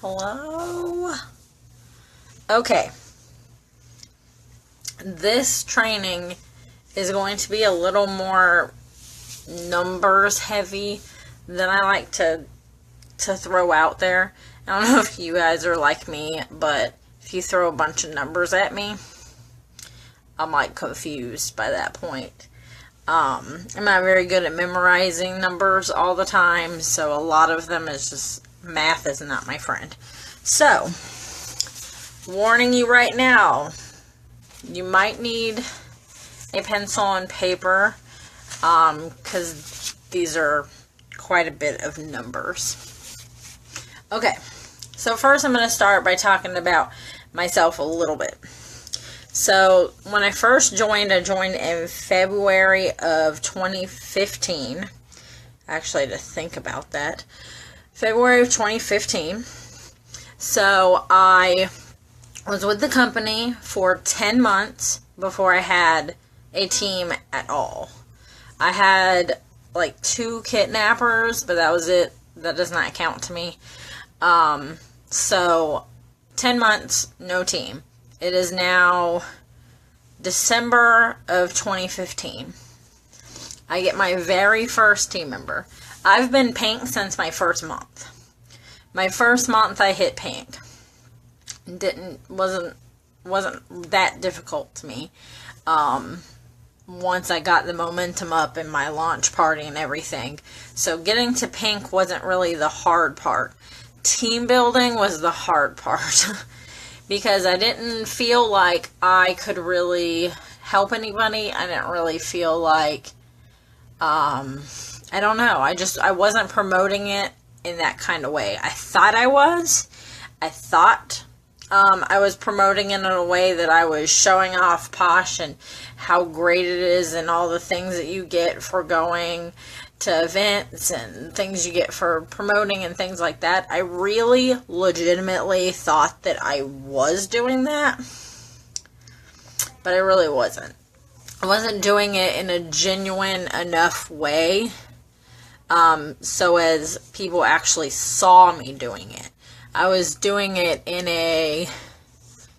Hello? Okay. This training is going to be a little more numbers heavy than I like to throw out there. I don't know if you guys are like me, but if you throw a bunch of numbers at me, I'm like confused by that point. I'm not very good at memorizing numbers all the time, so a lot of them is just, math is not my friend. So, warning you right now, you might need a pencil and paper, because these are quite a bit of numbers. Okay, so first I'm going to start by talking about myself a little bit. So, when I first joined, I joined in February of 2015. Actually, I had to think about that. February of 2015. So, I was with the company for 10 months before I had a team at all. I had like 2 kidnappers, but that was it. That does not count to me. So, 10 months, no team. It is now December of 2015. I get my very first team member. I've been pink since my first month. My first month I hit pink. Wasn't that difficult to me. Once I got the momentum up in my launch party and everything. So getting to pink wasn't really the hard part. Team building was the hard part. Because I didn't feel like I could really help anybody. I didn't really feel like, I don't know. I wasn't promoting it in that kind of way. I thought I was. I thought I was promoting it in a way that I was showing off Posh and how great it is and all the things that you get for going to events and things you get for promoting and things like that. I really legitimately thought that I was doing that, but I really wasn't. I wasn't doing it in a genuine enough way so as people actually saw me doing it. I was doing it in a,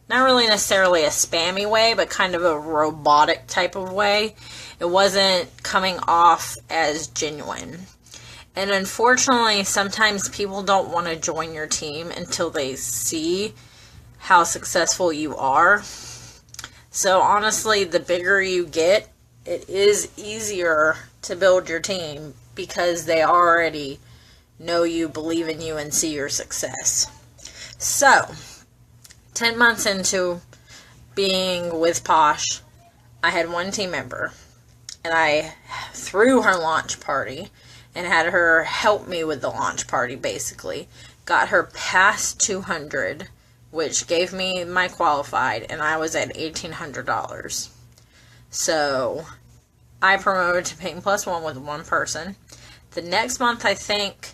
not really necessarily a spammy way, but kind of a robotic type of way. It wasn't coming off as genuine. And unfortunately, sometimes people don't want to join your team until they see how successful you are. So honestly, the bigger you get, it is easier to build your team because they already know you, believe in you, and see your success. So, 10 months into being with Posh, I had one team member. And I threw her launch party and had her help me with the launch party, basically. Got her past 200, which gave me my qualified, and I was at $1,800. So, I promoted to Pink Plus 1 with one person. The next month, I think,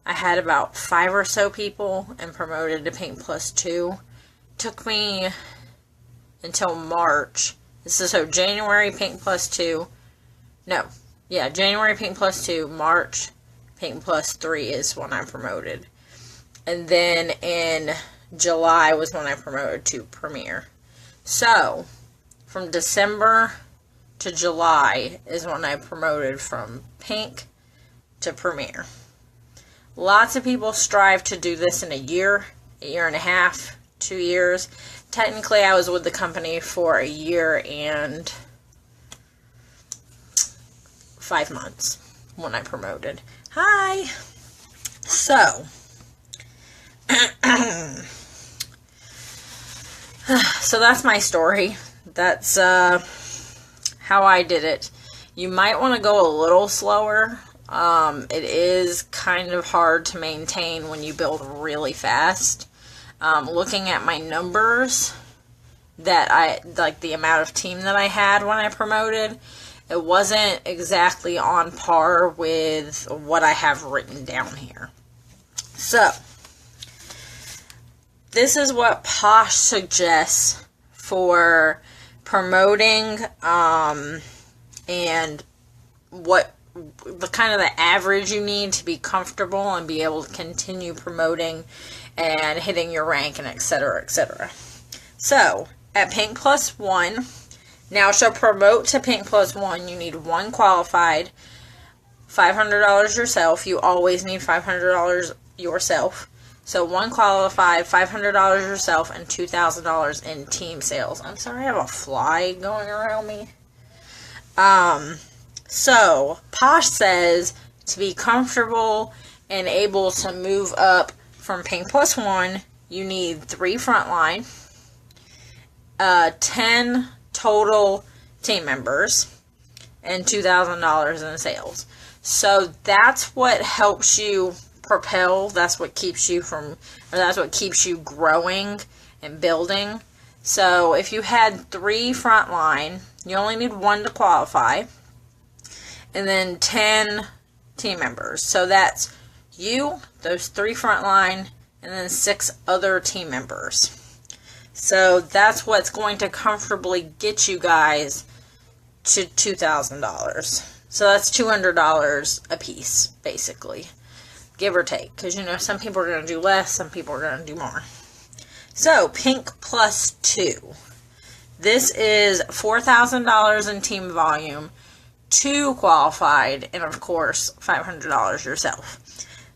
I had about 5 or so people and promoted to Pink Plus 2. Took me until March. This is so January, Pink Plus 2. January Pink Plus 2, March Pink Plus 3 is when I promoted. And then in July was when I promoted to Premier. So, from December to July is when I promoted from Pink to Premier. Lots of people strive to do this in a year and a half, 2 years. Technically, I was with the company for a year and 5 months when I promoted. Hi! So, so that's my story. That's how I did it. You might want to go a little slower. It is kind of hard to maintain when you build really fast. Looking at my numbers, the amount of team that I had when I promoted, it wasn't exactly on par with what I have written down here. So, this is what Posh suggests for promoting and what the kind of the average you need to be comfortable and be able to continue promoting and hitting your rank and etc. etc. So at Pink Plus 1, now to promote to Pink Plus 1, you need 1 qualified, $500 yourself. You always need $500 yourself. So 1 qualified, $500 yourself, and $2,000 in team sales. I'm sorry, I have a fly going around me. So Posh says to be comfortable and able to move up from Pink Plus 1, you need 3 frontline, 10 total team members, and $2,000 in sales. So that's what helps you propel. That's what keeps you growing and building. So if you had 3 frontline, you only need 1 to qualify, and then 10 team members. So that's you, those 3 frontline, and then 6 other team members. So that's what's going to comfortably get you guys to $2,000. So that's $200 a piece, basically, give or take. Because, you know, some people are going to do less, some people are going to do more. So, Pink Plus 2. This is $4,000 in team volume, 2 qualified, and of course, $500 yourself.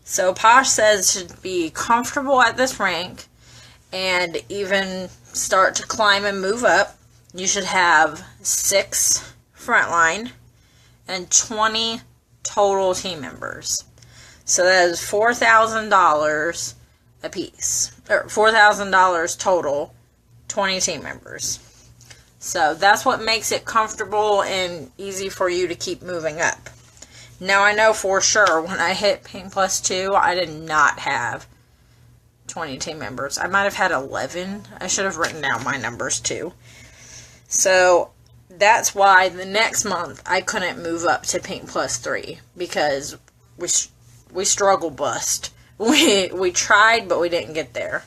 So, Posh says to be comfortable at this rank and even start to climb and move up, you should have 6 frontline and 20 total team members. So that is $4,000 a piece, or $4,000 total, 20 team members. So that's what makes it comfortable and easy for you to keep moving up. Now I know for sure when I hit Pink Plus 2, I did not have 20 team members. I might have had 11. I should have written down my numbers too. So that's why the next month I couldn't move up to Pink Plus 3, because we struggle bust. We tried, but we didn't get there.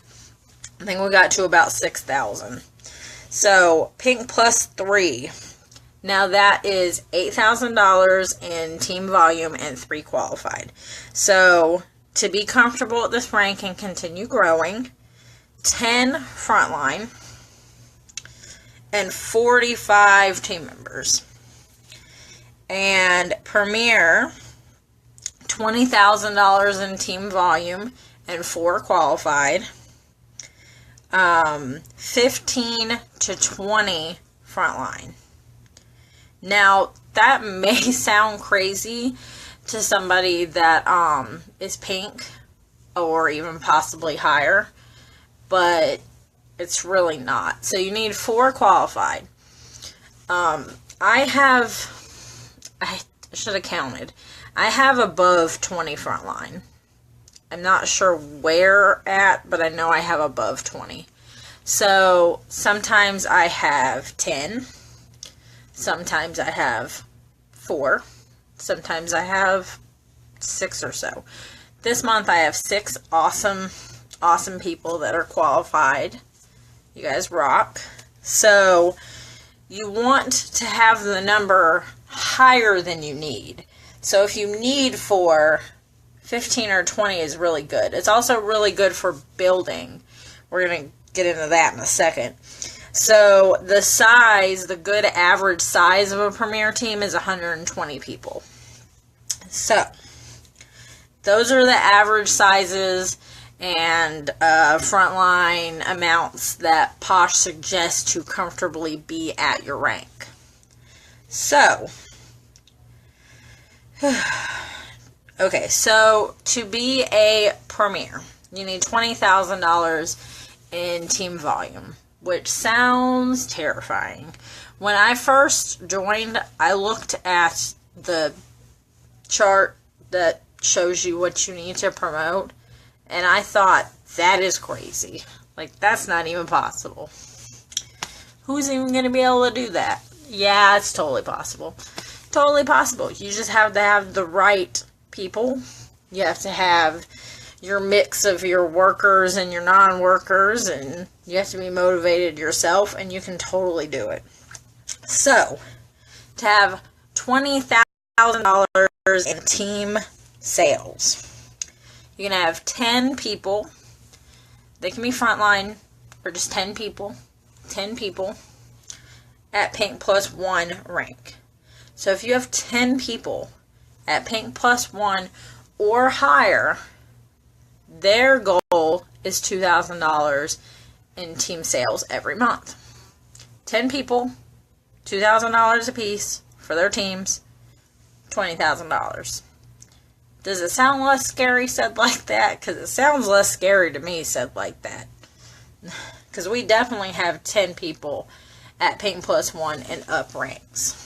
I think we got to about 6,000. So Pink Plus 3. Now that is $8,000 in team volume and 3 qualified. So to be comfortable at this rank and continue growing, 10 frontline and 45 team members. And Premier, $20,000 in team volume and 4 qualified. 15 to 20 frontline. Now, that may sound crazy to somebody that is pink or even possibly higher, but it's really not. So you need 4 qualified. I should have counted. I have above 20 frontline. I'm not sure where at, but I know I have above 20. So sometimes I have 10. Sometimes I have 4. Sometimes I have 6 or so. This month I have 6 awesome people that are qualified. You guys rock. So you want to have the number higher than you need. So if you need 4, 15 or 20 is really good. It's also really good for building. We're going to get into that in a second. So the size, the good average size of a premier team is 120 people. So those are the average sizes and frontline amounts that Posh suggests to comfortably be at your rank. So, okay, so to be a premier, you need $20,000 in team volume, which sounds terrifying. When I first joined, I looked at the chart that shows you what you need to promote, and I thought, that is crazy. Like, that's not even possible. Who's even going to be able to do that? Yeah, it's totally possible. Totally possible. You just have to have the right people. You have to have your mix of your workers and your non-workers, and you have to be motivated yourself, and you can totally do it. So, to have $20,000 in team sales. You can have 10 people. They can be frontline or just 10 people. 10 people at Pink Plus 1 rank. So if you have 10 people at Pink Plus 1 or higher, their goal is $2,000 in team sales every month. 10 people, $2,000 a piece for their teams, $20,000. Does it sound less scary said like that? Because it sounds less scary to me said like that. Because we definitely have 10 people at Pink Plus 1 and up ranks.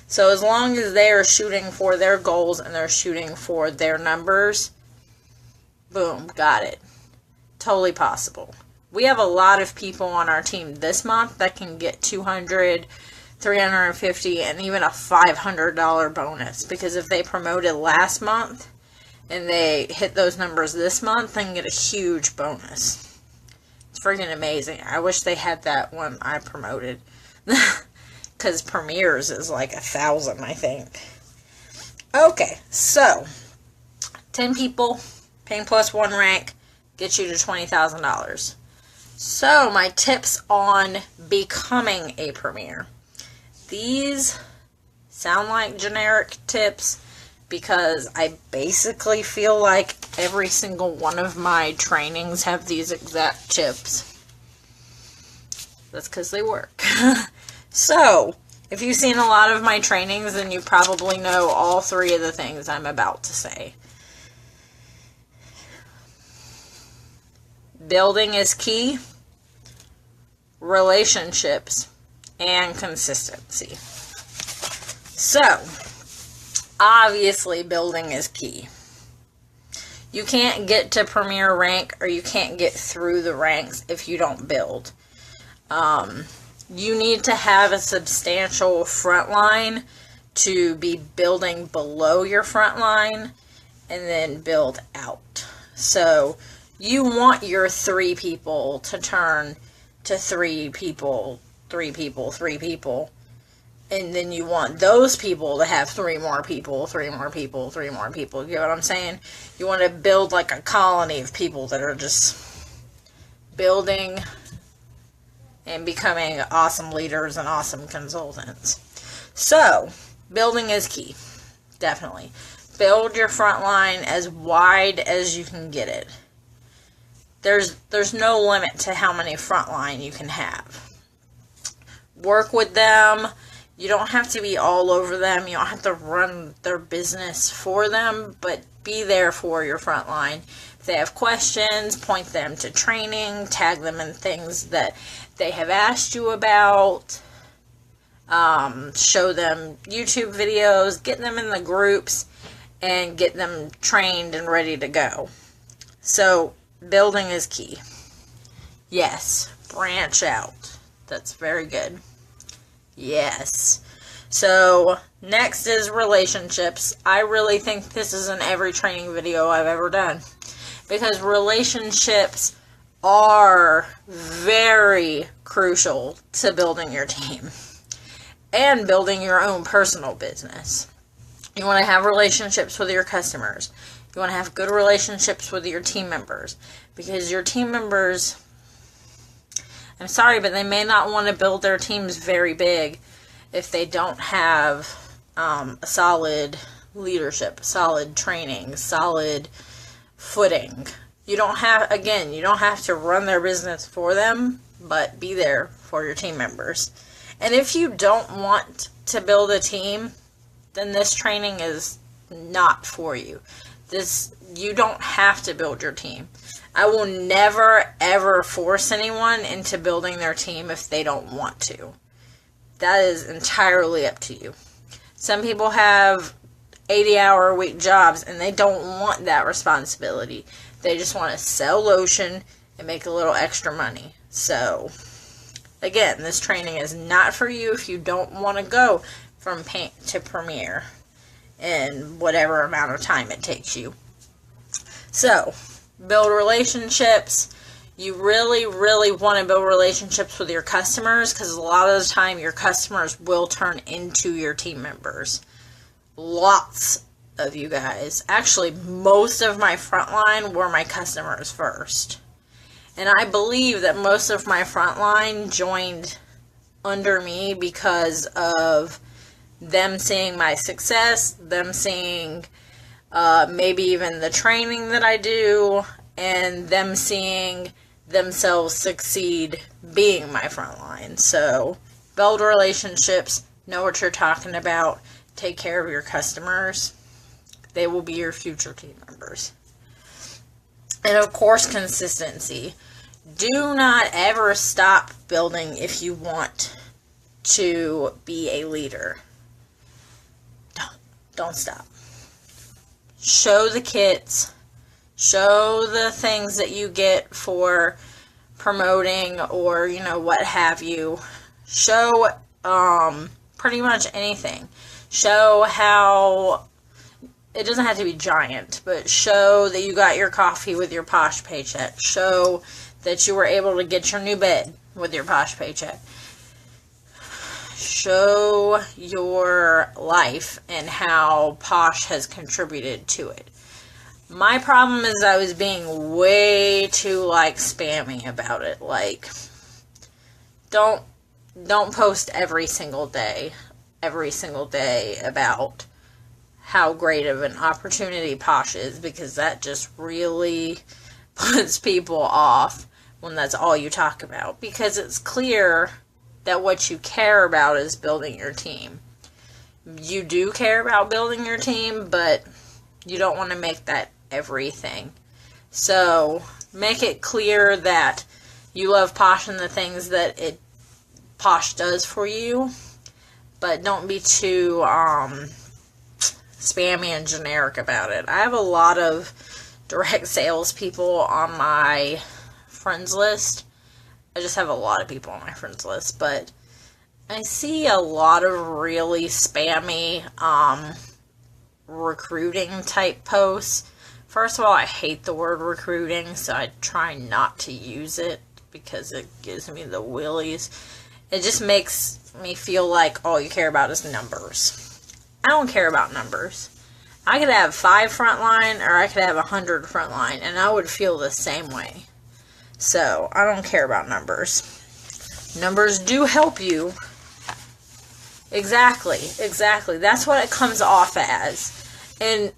So as long as they are shooting for their goals and they're shooting for their numbers, boom, got it. Totally possible. We have a lot of people on our team this month that can get $200, $350, and even a $500 bonus. Because if they promoted last month and they hit those numbers this month, they can get a huge bonus. It's freaking amazing. I wish they had that when I promoted. Because Premier's is like 1,000, I think. Okay, so 10 people, Pink Plus 1 rank, gets you to $20,000. So, my tips on becoming a Premier. These sound like generic tips because I basically feel like every single one of my trainings have these exact tips. That's because they work. So, if you've seen a lot of my trainings, then you probably know all three of the things I'm about to say. Building is key. Relationships and consistency. So, obviously building is key. You can't get to Premier rank or you can't get through the ranks if you don't build. You need to have a substantial front line to be building below your front line and then build out. So, you want your 3 people to turn to 3 people, 3 people, 3 people. And then you want those people to have 3 more people, 3 more people, 3 more people. You know what I'm saying? You want to build like a colony of people that are just building and becoming awesome leaders and awesome consultants. So, building is key. Definitely. Build your front line as wide as you can get it. There's no limit to how many frontline you can have. Work with them. You don't have to be all over them. You don't have to run their business for them, but be there for your frontline. If they have questions, point them to training, tag them in things that they have asked you about, show them YouTube videos, get them in the groups, and get them trained and ready to go. So, building is key. Yes, branch out. That's very good. Yes. So, next is relationships. I really think this is in every training video I've ever done. Because relationships are very crucial to building your team. And building your own personal business. You want to have relationships with your customers. You want to have good relationships with your team members. Because your team members, I'm sorry, but they may not want to build their teams very big if they don't have a solid leadership, solid training, solid footing. You don't have to run their business for them, but be there for your team members. And if you don't want to build a team, then this training is not for you. You don't have to build your team. I will never, ever force anyone into building their team if they don't want to. That is entirely up to you. Some people have 80-hour-a-week jobs and they don't want that responsibility. They just want to sell lotion and make a little extra money. So, again, this training is not for you if you don't want to go from Pink to Premier in whatever amount of time it takes you. So, build relationships. You really, really want to build relationships with your customers because a lot of the time your customers will turn into your team members. Lots of you guys, actually most of my frontline were my customers first. And I believe that most of my frontline joined under me because of them seeing my success, them seeing maybe even the training that I do, and them seeing themselves succeed being my frontline. So build relationships, know what you're talking about, take care of your customers. They will be your future team members. And of course, consistency. Do not ever stop building if you want to be a leader. Don't stop. Show the kits. Show the things that you get for promoting or, what have you. Show pretty much anything. Show how, it doesn't have to be giant, but show that you got your coffee with your Posh paycheck. Show that you were able to get your new bed with your Posh paycheck. Show your life and how Posh has contributed to it. My problem is I was being way too, spammy about it. Don't post every single day about how great of an opportunity Posh is, because that just really puts people off when that's all you talk about. Because it's clear that what you care about is building your team. You do care about building your team, but you don't want to make that everything. So make it clear that you love Posh and the things that Posh does for you, but don't be too spammy and generic about it. I have a lot of direct sales people on my friends list. I just have a lot of people on my friends list, but I see a lot of really spammy recruiting type posts. First of all, I hate the word recruiting, so I try not to use it because it gives me the willies. It just makes me feel like all you care about is numbers. I don't care about numbers. I could have 5 frontline or I could have 100 frontline, and I would feel the same way. So, I don't care about numbers. Numbers do help you. Exactly. That's what it comes off as. And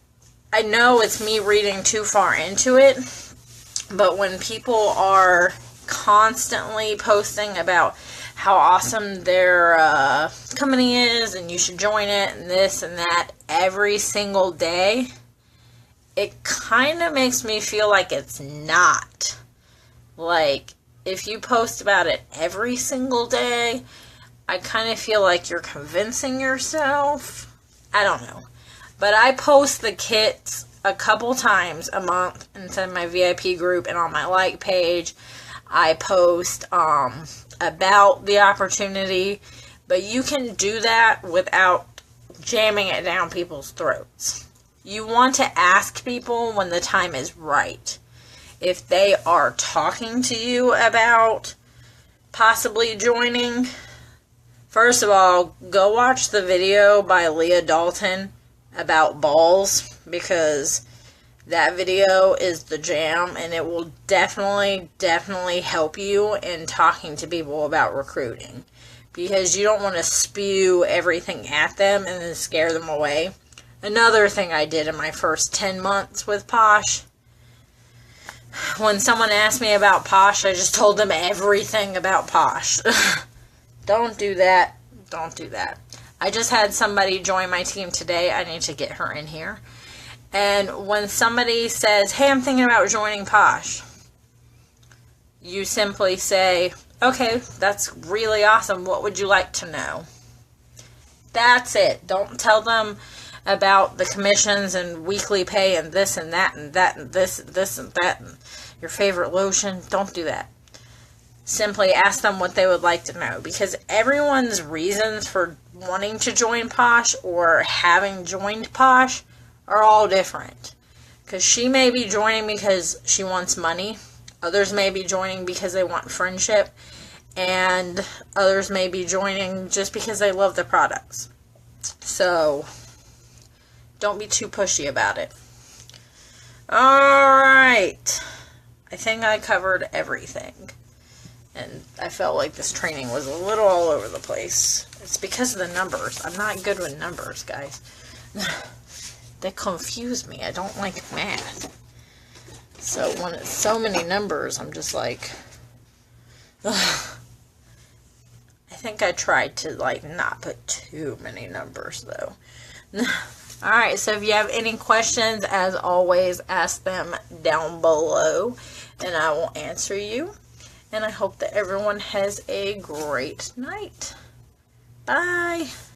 I know it's me reading too far into it, but when people are constantly posting about how awesome their company is and you should join it and this and that every single day, it kind of makes me feel like it's not. If you post about it every single day, I kind of feel like you're convincing yourself. I don't know. But I post the kits a couple times a month inside my VIP group and on my like page. I post about the opportunity, but you can do that without jamming it down people's throats. You want to ask people when the time is right. If they are talking to you about possibly joining, first of all, go watch the video by Leah Dalton about balls, because that video is the jam, and it will definitely help you in talking to people about recruiting, because you don't want to spew everything at them and then scare them away. Another thing I did in my first 10 months with Posh, when someone asked me about Posh, I just told them everything about Posh. Don't do that. I just had somebody join my team today. I need to get her in here. And when somebody says, hey, I'm thinking about joining Posh, you simply say, okay, that's really awesome. What would you like to know? That's it. Don't tell them about the commissions and weekly pay and this and that and that and this and that and your favorite lotion. Don't do that. Simply ask them what they would like to know, because everyone's reasons for wanting to join Posh or having joined Posh are all different. Because she may be joining because she wants money. Others may be joining because they want friendship. And others may be joining just because they love the products. So, Don't be too pushy about it. Alright. I think I covered everything. And I felt like this training was a little all over the place. It's because of the numbers. I'm not good with numbers, guys. They confuse me. I don't like math. So when it's so many numbers, I'm just like, ugh. I think I tried to like not put too many numbers though. Alright, so if you have any questions, as always, ask them down below and I will answer you. And I hope that everyone has a great night. Bye.